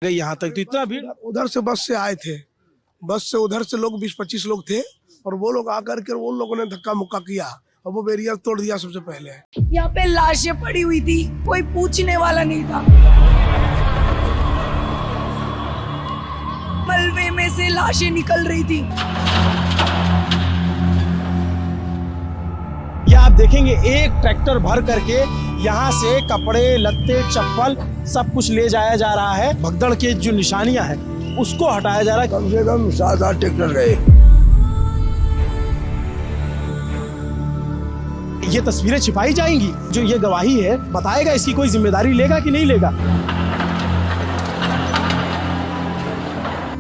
गई यहाँ तक, तो इतना भीड़। उधर से बस से आए थे, बस से उधर से लोग 20-25 लोग थे और वो लोग आकर के उन लोगों ने धक्का मुक्का किया और वो बैरियर तोड़ दिया सबसे पहले। यहाँ पे लाशें पड़ी हुई थी, कोई पूछने वाला नहीं था। मलबे में से लाशें निकल रही थी। ये आप देखेंगे एक ट्रैक्टर भर करके यहाँ से कपड़े, लत्ते, चप्पल सब कुछ ले जाया जा रहा है। भगदड़ के जो निशानियां हैं उसको हटाया जा रहा है। कम से कम 7-8 ट्रैक्टर गए। ये तस्वीरें छिपाई जाएंगी, जो ये गवाही है बताएगा इसकी कोई जिम्मेदारी लेगा कि नहीं लेगा।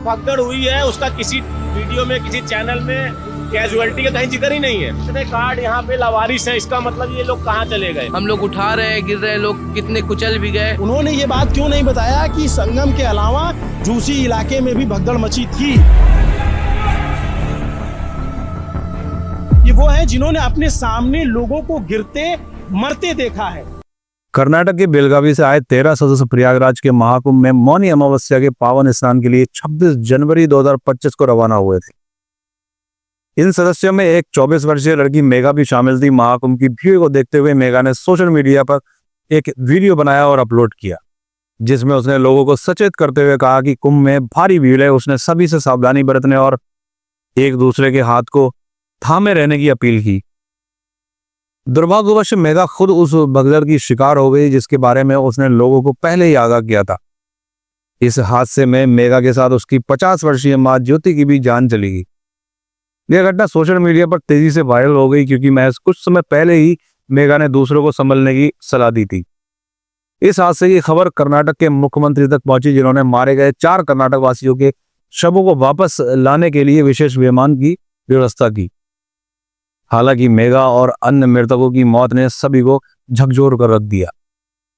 भगदड़ हुई है उसका किसी वीडियो में, किसी चैनल में कैजुअलिटी का कहीं जिक्र ही नहीं है। इतने कार्ड यहाँ पे लावारिस है, इसका मतलब ये लोग कहाँ चले गए। हम लोग उठा रहे हैं, गिर रहे हैं, लोग कितने कुचल भी गए। उन्होंने ये बात क्यों नहीं बताया कि संगम के अलावा झूसी इलाके में भी भगदड़ मची थी। ये वो है जिन्होंने अपने सामने लोगों को गिरते मरते देखा है। कर्नाटक के बेलगावी से आए 13 सदस्य प्रयागराज के महाकुंभ में मौनी अमावस्या के पावन स्नान के लिए 26 जनवरी 2025 को रवाना हुए थे। इन सदस्यों में एक 24 वर्षीय लड़की मेघा भी शामिल थी। महाकुंभ की भीड़ को देखते हुए मेघा ने सोशल मीडिया पर एक वीडियो बनाया और अपलोड किया, जिसमें उसने लोगों को सचेत करते हुए कहा कि कुंभ में भारी भीड़ है। उसने सभी से सावधानी बरतने और एक दूसरे के हाथ को थामे रहने की अपील की। दुर्भाग्यवश मेघा खुद उस भगदड़ की शिकार हो गई जिसके बारे में उसने लोगों को पहले ही आगाह किया था। इस हादसे में मेघा के साथ उसकी 50 वर्षीय मां ज्योति की भी जान चली गई। यह घटना सोशल मीडिया पर तेजी से वायरल हो गई क्योंकि महज कुछ समय पहले ही मेघा ने दूसरों को संभलने की सलाह दी थी। इस हादसे की खबर कर्नाटक के मुख्यमंत्री तक पहुंची, जिन्होंने मारे गए 4 कर्नाटक वासियों के शवों को वापस लाने के लिए विशेष विमान की व्यवस्था की। हालांकि मेघा और अन्य मृतकों की मौत ने सभी को झकझोर कर रख दिया।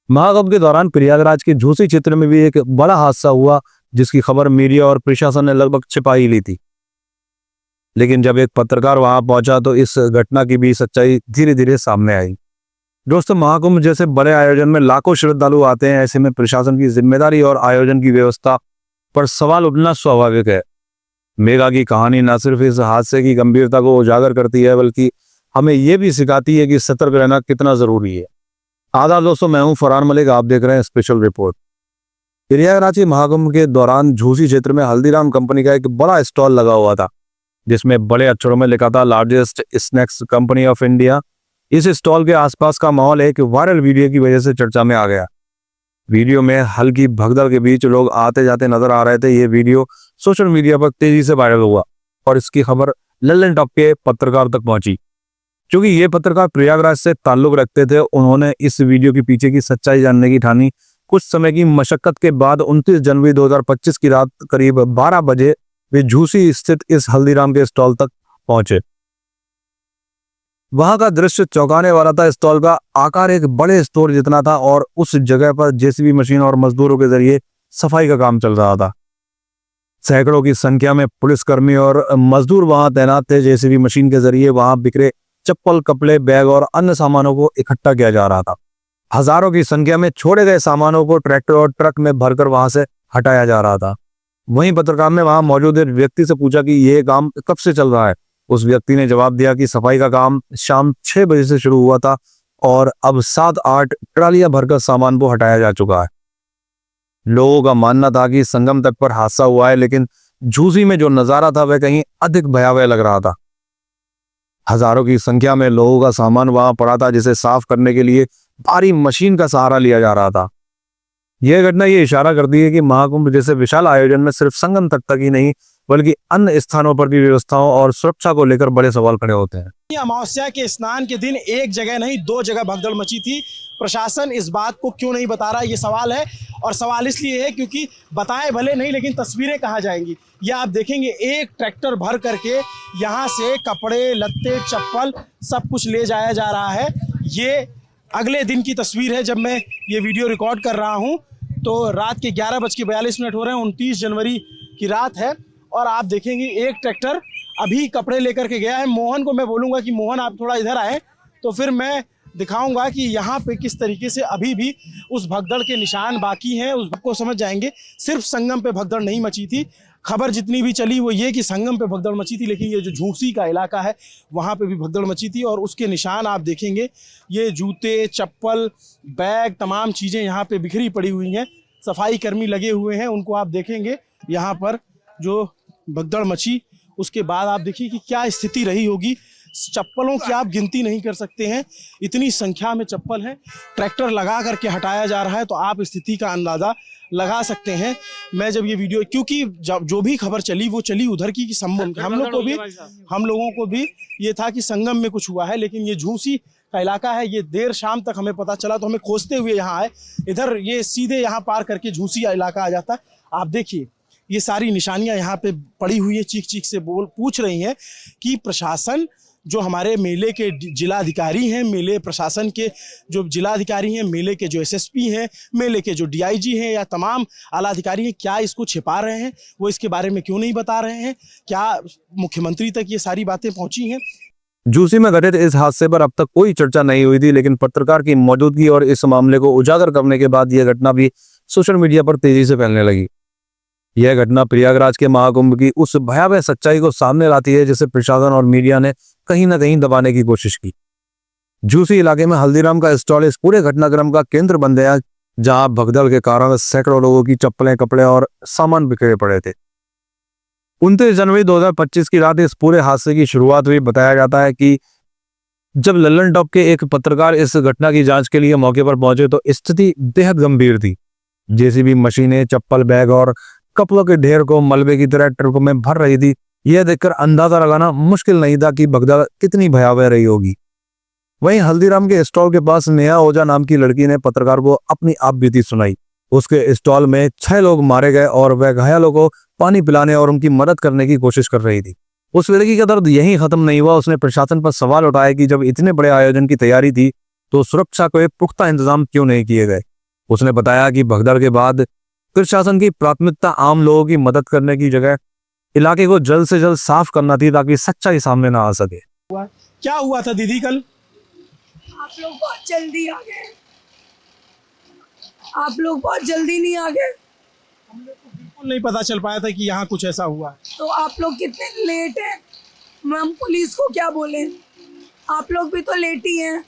महाकुंभ के दौरान प्रयागराज के झूसी क्षेत्र में भी एक बड़ा हादसा हुआ, जिसकी खबर मीडिया और प्रशासन ने लगभग छिपा ही ली थी। लेकिन जब एक पत्रकार वहां पहुंचा तो इस घटना की भी सच्चाई धीरे धीरे सामने आई। दोस्तों, महाकुंभ जैसे बड़े आयोजन में लाखों श्रद्धालु आते हैं। ऐसे में प्रशासन की जिम्मेदारी और आयोजन की व्यवस्था पर सवाल उठना स्वाभाविक है। मेघा की कहानी न सिर्फ इस हादसे की गंभीरता को उजागर करती है, बल्कि हमें यह भी सिखाती है कि सतर्क रहना कितना जरूरी है। आदाब दोस्तों, मैं हूं फरहान मलिक, आप देख रहे हैं स्पेशल रिपोर्ट। प्रयागराज के महाकुंभ के दौरान झूसी क्षेत्र में हल्दीराम कंपनी का एक बड़ा स्टॉल लगा हुआ था, जिसमें बड़े अक्षरों में लिखा था largest snacks company of India. इस स्टॉल के आसपास का माहौल एक वायरल वीडियो की वजह से चर्चा में आ गया। वीडियो में हल्की भगदड़ के बीच लोग आते जाते नजर आ रहे थे। ये वीडियो सोशल मीडिया पर तेजी से वायरल हुआ और इसकी खबर लल्लन टॉप के पत्रकार तक पहुंची। क्योंकि ये पत्रकार प्रयागराज से ताल्लुक रखते थे, उन्होंने इस वीडियो के पीछे की सच्चाई जानने की ठानी। कुछ समय की मशक्कत के बाद 29 जनवरी 2025 की रात करीब 12 बजे वे झूसी स्थित इस हल्दीराम के स्टॉल तक पहुंचे। वहां का दृश्य चौंकाने वाला था। स्टॉल का आकार एक बड़े स्टोर जितना था और उस जगह पर जेसीबी मशीन और मजदूरों के जरिए सफाई का काम चल रहा था। सैकड़ों की संख्या में पुलिसकर्मी और मजदूर वहां तैनात थे। जेसीबी मशीन के जरिए वहां बिखरे चप्पल, कपड़े, बैग और अन्य सामानों को इकट्ठा किया जा रहा था। हजारों की संख्या में छोड़े गए सामानों को ट्रैक्टर और ट्रक में भरकर वहां से हटाया जा रहा था। वहीं पत्रकार ने वहां मौजूद एक व्यक्ति से पूछा कि यह काम कब से चल रहा है। उस व्यक्ति ने जवाब दिया कि सफाई का काम शाम 6 बजे से शुरू हुआ था और अब 7-8 ट्रालियां भरकर सामान को हटाया जा चुका है। लोगों का मानना था कि संगम तट पर हादसा हुआ है, लेकिन झूसी में जो नजारा था वह कहीं अधिक भयावह लग रहा था। हजारों की संख्या में लोगों का सामान वहां पड़ा था, जिसे साफ करने के लिए भारी मशीन का सहारा लिया जा रहा था। यह घटना ये इशारा करती है कि महाकुंभ जैसे विशाल आयोजन में सिर्फ संगम तट तक ही नहीं, बल्कि अन्य स्थानों पर भी व्यवस्थाओं और सुरक्षा को लेकर बड़े सवाल खड़े होते हैं। अमावस्या के स्नान के दिन एक जगह नहीं 2 जगह भगदड़ मची थी। प्रशासन इस बात को क्यों नहीं बता रहा, ये सवाल है। और सवाल इसलिए है क्योंकि बताए भले नहीं, लेकिन तस्वीरें कहाँ जाएंगी। ये आप देखेंगे एक ट्रैक्टर भर करके यहाँ से कपड़े, लत्ते, चप्पल सब कुछ ले जाया जा रहा है। ये अगले दिन की तस्वीर है जब मैं ये वीडियो रिकॉर्ड कर रहा हूँ। तो रात के 11:42 हो रहे हैं, 29 जनवरी की रात है। और आप देखेंगे एक ट्रैक्टर अभी कपड़े लेकर के गया है। मोहन को मैं बोलूँगा कि मोहन आप थोड़ा इधर आए, तो फिर मैं दिखाऊंगा कि यहाँ पे किस तरीके से अभी भी उस भगदड़ के निशान बाकी हैं। उस को समझ जाएंगे सिर्फ संगम पे भगदड़ नहीं मची थी। खबर जितनी भी चली वो ये कि संगम पे भगदड़ मची थी, लेकिन ये जो झूसी का इलाका है वहाँ पे भी भगदड़ मची थी। और उसके निशान आप देखेंगे, ये जूते, चप्पल, बैग, तमाम चीज़ें यहाँ पे बिखरी पड़ी हुई हैं। सफाई कर्मी लगे हुए हैं, उनको आप देखेंगे यहाँ पर जो भगदड़ मची उसके बाद आप देखिए कि क्या स्थिति रही होगी। चप्पलों की आप गिनती नहीं कर सकते हैं, इतनी संख्या में चप्पल है। ट्रैक्टर लगा करके हटाया जा रहा है, तो आप स्थिति का अंदाज़ा लगा सकते हैं। मैं जब ये वीडियो, क्योंकि जो भी खबर चली वो चली उधर की कि संगम, हम लोगों को भी ये था कि संगम में कुछ हुआ है, लेकिन ये झूसी का इलाका है। ये देर शाम तक हमें पता चला, तो हमें खोजते हुए यहाँ आए। इधर ये सीधे यहाँ पार करके झूसी का इलाका आ जाता है। आप देखिए ये सारी निशानियां यहाँ पे पड़ी हुई है। चीख चीख से पूछ रही हैं कि प्रशासन, जो हमारे मेले के जिलाधिकारी हैं, मेले प्रशासन के जो जिलाधिकारी हैं, मेले के जो एसएसपी हैं, मेले के जो डीआईजी हैं या तमाम आला अधिकारी हैं, क्या इसको छिपा रहे हैं? वो इसके बारे में क्यों नहीं बता रहे हैं? क्या मुख्यमंत्री तक ये सारी बातें पहुंची हैं? झूसी में घटित इस हादसे पर अब तक कोई चर्चा नहीं हुई थी, लेकिन पत्रकार की मौजूदगी और इस मामले को उजागर करने के बाद यह घटना भी सोशल मीडिया पर तेजी से फैलने लगी। यह घटना प्रयागराज के महाकुंभ की उस भयावह सच्चाई को सामने लाती है जिसे प्रशासन और मीडिया ने कहीं न कहीं दबाने की कोशिश की। झूसी इलाके में हल्दीराम का स्टॉल इस पूरे घटनाक्रम का केंद्र बन गया, जहां भगदड़ के कारण सैकड़ों लोगों की चप्पलें, कपड़े और सामान बिखरे पड़े थे। 29 जनवरी 2025 की रात इस पूरे हादसे की शुरुआत हुई। बताया जाता है कि जब लल्लन टॉप के एक पत्रकार इस घटना की जांच के लिए मौके पर पहुंचे तो स्थिति बेहद गंभीर थी। जेसीबी मशीनें, चप्पल, बैग और कपड़ों के ढेर को मलबे की तरह ट्रकों में भर रही थी। यह देखकर अंदाजा लगाना मुश्किल नहीं था कि भगदड़ कितनी भयावह रही होगी। वहीं हल्दीराम के स्टॉल के पास नेहा ओझा नाम की लड़की ने पत्रकार को अपनी आपबीती सुनाई। उसके स्टॉल में 6 लोग मारे गए और वह घायलों को पानी पिलाने और उनकी मदद करने की कोशिश कर रही थी। उस लड़की का दर्द यहीं खत्म नहीं हुआ। उसने प्रशासन पर सवाल उठाया कि जब इतने बड़े आयोजन की तैयारी थी तो सुरक्षा के पुख्ता इंतजाम क्यों नहीं किए गए। उसने बताया कि भगदड़ के बाद प्रशासन की प्राथमिकता आम लोगों की मदद करने की जगह इलाके को जल्द से जल्द साफ करना थी, ताकि सच्चाई सामने ना आ सके। क्या हुआ था दीदी कल? आप लोग बहुत जल्दी आ गए, आप लोग बहुत जल्दी नहीं आ गए, बिल्कुल नहीं पता चल पाया था कि यहाँ कुछ ऐसा हुआ। तो आप लोग कितने लेट हैं। हम पुलिस को क्या बोले, आप लोग भी तो लेट ही हैं।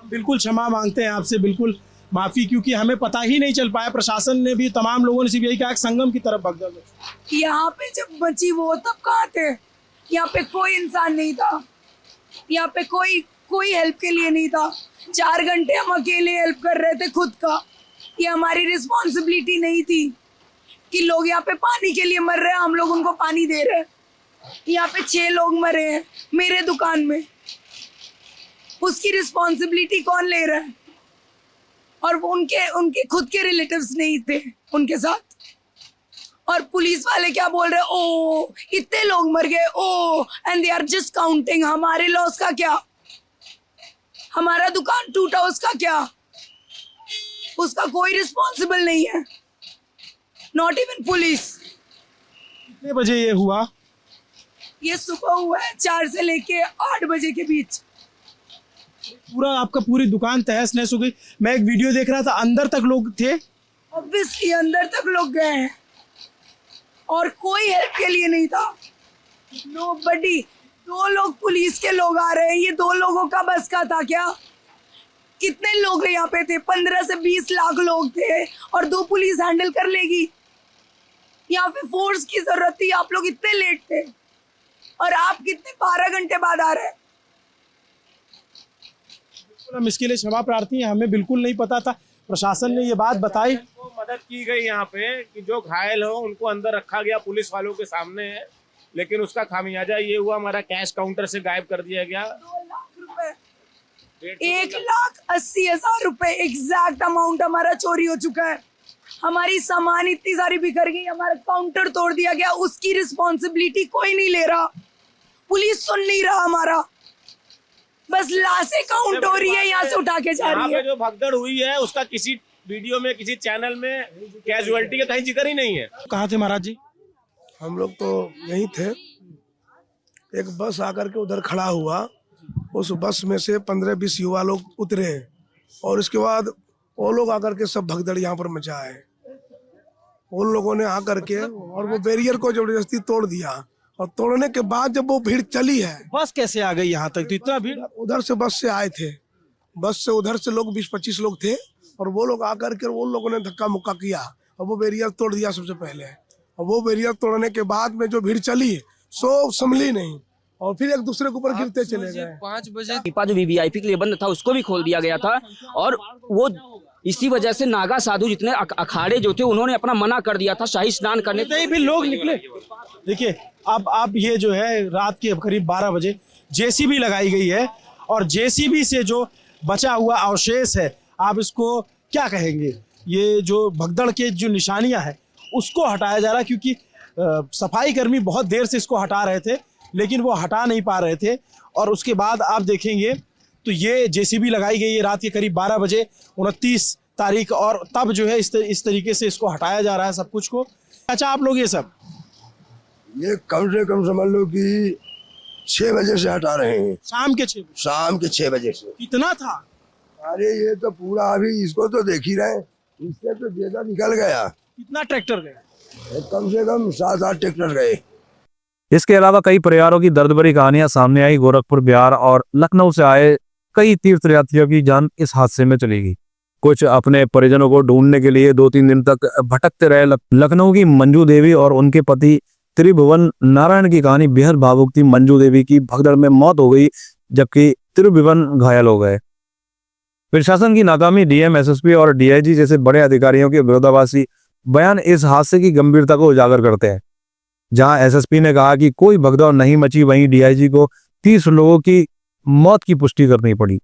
बिल्कुल क्षमा मांगते हैं आपसे, बिल्कुल माफी, क्योंकि हमें पता ही नहीं चल पाया। प्रशासन ने भी, तमाम लोगों ने सिर्फ यही कहा कि संगम की तरफ भगदड़। यहाँ पे जब बची वो तब कहाँ थे? यहाँ पे कोई इंसान नहीं था, यहाँ पे कोई हेल्प के लिए नहीं था। 4 घंटे हम अकेले हेल्प कर रहे थे खुद का। ये हमारी रिस्पॉन्सिबिलिटी नहीं थी कि लोग यहाँ पे पानी के लिए मर रहे हैं, हम लोग उनको पानी दे रहे हैं। यहाँ पे 6 लोग मरे हैं मेरे दुकान में, उसकी रिस्पॉन्सिबिलिटी कौन ले रहा है? और वो उनके खुद के रिलेटिव्स नहीं थे उनके साथ। और पुलिस वाले क्या बोल रहे हैं, ओ इतने लोग मर गए, oh and they are just counting. हमारे लॉस का क्या? हमारा दुकान टूटा उसका क्या? उसका कोई रिस्पॉन्सिबल नहीं है, नॉट इवन पुलिस। कितने बजे ये हुआ? ये सुबह हुआ है 4 से लेके 8 बजे के बीच। पूरा आपका पूरी दुकान तहस नहस हो गई। मैं एक वीडियो देख रहा था, अंदर तक लोग थे। ऑब्वियसली अंदर तक लोग गए हैं और कोई हेल्प के लिए नहीं था। नोबडी। 2 लोग पुलिस के लोग आ रहे हैं, ये 2 लोगों का बस का था क्या? कितने लोग यहाँ पे थे? 15 से 20 लाख लोग थे और 2 पुलिस हैंडल कर लेगी? यहाँ पे फोर्स की जरूरत थी। आप लोग इतने लेट थे और आप कितने 12 घंटे बाद आ रहे हैं। हम इसके लिए क्षमा प्रार्थी हैं, हमें बिल्कुल नहीं पता था। प्रशासन ने ये बात बताई, मदद की गई यहाँ पे कि जो घायल हो उनको अंदर रखा गया पुलिस वालों के सामने है, लेकिन उसका खामियाजा ये हुआ, हमारा कैश काउंटर से गायब कर दिया गया। 2 लाख रुपए, 1,80,000 रुपए एग्जैक्ट अमाउंट हमारा चोरी हो चुका है। हमारी सामान इतनी सारी बिखर गई, हमारा काउंटर तोड़ दिया गया। उसकी रिस्पॉन्सिबिलिटी कोई नहीं ले रहा, पुलिस सुन नहीं रहा हमारा। बस लाशें काउंट हो रही है, यहाँ से उठा के जा रही है। जो भगदड़ हुई है उसका किसी वीडियो में, किसी चैनल में कैजुअलिटी का कहीं जिक्र ही नहीं है। कहाँ थे महाराज जी? हम लोग तो यहीं थे। एक बस आकर के उधर खड़ा हुआ उस बस में से 15-20 युवा लोग उतरे और इसके बाद वो लोग आकर के सब भगदड़ यहाँ पर मचाए। उन लोगों ने आकर के और वो बैरियर को जबरदस्ती तोड़ दिया और तोड़ने के बाद जब वो भीड़ चली है, बस कैसे आ गई यहाँ तक? तो इतना भीड़ उधर से बस से आए थे, बस से उधर से लोग 20-25 लोग थे और वो लोग आकर के उन लोगों ने धक्का मुक्का किया और वो बैरियर तोड़ दिया सबसे पहले। और वो बैरियर तोड़ने के बाद में जो भीड़ चली सो संभली नहीं और फिर एक दूसरे के ऊपर गिरते चले गए। 5 बजे दीपा जो वीवीआईपी के लिए बंद था उसको भी खोल दिया गया था और वो इसी वजह से नागा साधु जितने अखाड़े जो थे उन्होंने अपना मना कर दिया था शाही स्नान करने नहीं भी लोग निकले। देखिए अब ये जो है रात के करीब 12 बजे जेसीबी लगाई गई है और जेसीबी से जो बचा हुआ अवशेष है, आप इसको क्या कहेंगे? ये जो भगदड़ के जो निशानियां हैं उसको हटाया जा रहा है, क्योंकि सफाई कर्मी बहुत देर से इसको हटा रहे थे लेकिन वो हटा नहीं पा रहे थे। और उसके बाद आप देखेंगे तो ये जेसीबी लगाई गई है रात के करीब 12 बजे 29 तारीख और तब जो है इस तरीके से इसको हटाया जा रहा है सब कुछ को। अच्छा आप लोग ये सब ये कम से कम समझ लो कि 6 बजे से हटा रहे हैं, शाम के 6 बजे? शाम के 6 बजे से। कितना था? अरे ये तो पूरा अभी इसको तो देख ही रहे, इससे तो ज्यादा निकल गया। कितना ट्रैक्टर गया? कम से कम 7-8 ट्रैक्टर गए। इसके अलावा कई परिवारों की दर्द भरी कहानियां सामने आई। गोरखपुर, बिहार और लखनऊ से आए कई तीर्थयात्रियों की जान इस हादसे में चली गई। कुछ अपने परिजनों को ढूंढने के लिए 2-3 दिन तक भटकते रहे। लखनऊ की मंजू देवी और उनके पति त्रिभुवन नारायण की कहानी बेहद भावुक थी। मंजू देवी की भगदड़ में मौत हो गई जबकि त्रिभुवन घायल हो गए। प्रशासन की नाकामी, डीएम, एसएसपी और डीआईजी जैसे बड़े अधिकारियों के विरोधाभासी बयान इस हादसे की गंभीरता को उजागर करते हैं। जहां एसएसपी ने कहा कि कोई भगदड़ नहीं मची, वहीं डीआईजी को 30 लोगों की मौत की पुष्टि करनी पड़ी।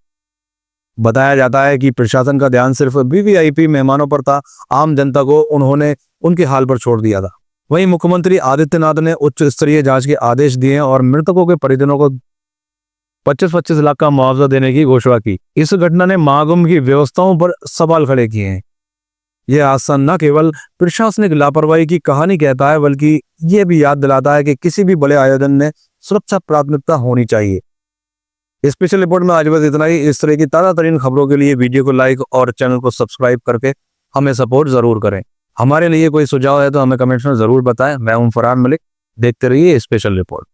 बताया जाता है कि प्रशासन का ध्यान सिर्फ वीवीआईपी मेहमानों पर था, आम जनता को उन्होंने उनके हाल पर छोड़ दिया था। वहीं मुख्यमंत्री आदित्यनाथ ने उच्च स्तरीय जांच के आदेश दिए और मृतकों के परिजनों को 25-25 लाख का मुआवजा देने की घोषणा की। इस घटना ने महाकुंभ की व्यवस्थाओं पर सवाल खड़े किए हैं। यह हादसा न केवल प्रशासनिक लापरवाही की कहानी कहता है बल्कि यह भी याद दिलाता है कि किसी भी बड़े आयोजन में सुरक्षा प्राथमिकता होनी चाहिए। स्पेशल रिपोर्ट में आज बस इतना ही। इस तरह की ताज़ा तरीन खबरों के लिए वीडियो को लाइक और चैनल को सब्सक्राइब करके हमें सपोर्ट जरूर करें। हमारे लिए कोई सुझाव है तो हमें कमेंट्स में जरूर बताएं। मैं हूं फरहान मलिक, देखते रहिए स्पेशल रिपोर्ट।